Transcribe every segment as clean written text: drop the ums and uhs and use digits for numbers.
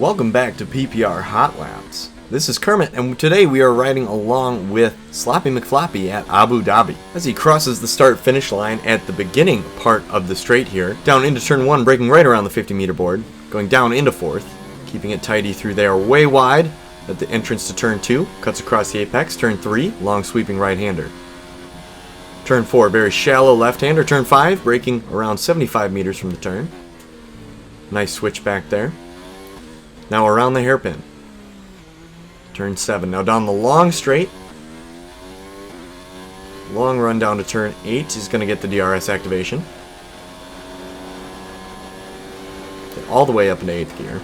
Welcome back to PPR Hotlaps. This is Kermit, and today we are riding along with SloppyMcFloppy at Abu Dhabi as he crosses the start-finish line at the beginning part of the straight here, down into turn 1, breaking right around the 50-meter board, going down into 4th, keeping it tidy through there, way wide at the entrance to turn 2, cuts across the apex, turn 3, long sweeping right-hander. Turn 4, very shallow left-hander, turn 5, braking around 75 meters from the turn. Nice switch back there. Now around the hairpin. Turn 7. Now down the long straight. Long run down to turn 8. He's going to get the DRS activation. Get all the way up into 8th gear.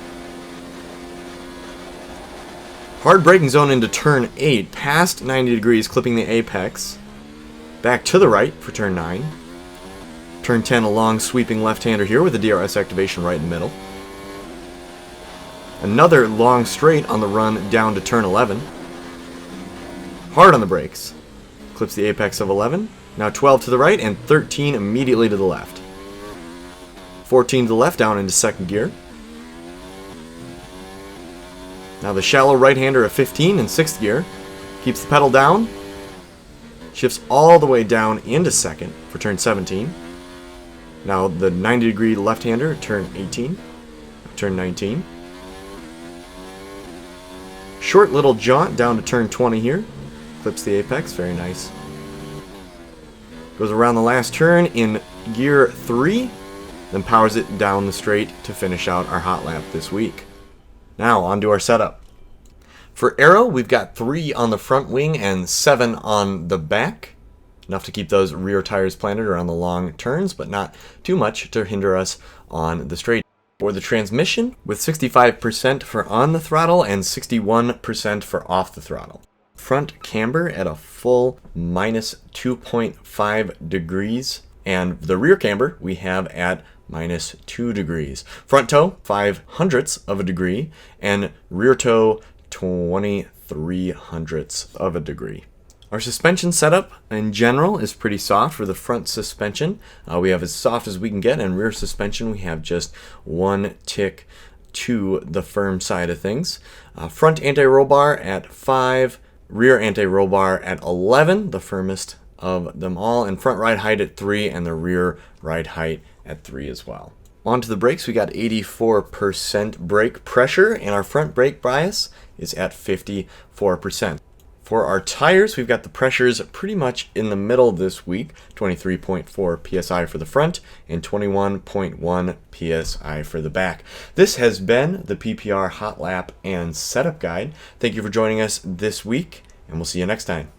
Hard braking zone into turn 8. Past 90 degrees, clipping the apex. Back to the right for turn 9. Turn 10, a long sweeping left-hander here with the DRS activation right in the middle. Another long straight on the run down to turn 11. Hard on the brakes. Clips the apex of 11. Now 12 to the right and 13 immediately to the left. 14 to the left down into 2nd gear. Now the shallow right-hander of 15 in 6th gear. Keeps the pedal down. Shifts all the way down into 2nd for turn 17. Now the 90-degree left-hander, turn 18, turn 19. Short little jaunt down to turn 20 here. Clips the apex, very nice. Goes around the last turn in gear 3, then powers it down the straight to finish out our hot lap this week. Now on to our setup. For aero, we've got 3 on the front wing and 7 on the back. Enough to keep those rear tires planted around the long turns, but not too much to hinder us on the straight. For the transmission, with 65% for on the throttle and 61% for off the throttle. Front camber at a full minus 2.5 degrees, and the rear camber we have at minus 2 degrees. Front toe, 0.05 of a degree, and rear toe, 0.23 of a degree. Our suspension setup in general is pretty soft for the front suspension. We have as soft as we can get, and rear suspension we have just 1 tick to the firm side of things. Front anti-roll bar at 5, rear anti-roll bar at 11, the firmest of them all, and front ride height at 3 and the rear ride height at 3 as well. Onto the brakes, we got 84% brake pressure, and our front brake bias is at 54%. For our tires, we've got the pressures pretty much in the middle this week, 23.4 psi for the front and 21.1 psi for the back. This has been the PPR Hot Lap and Setup Guide. Thank you for joining us this week, and we'll see you next time.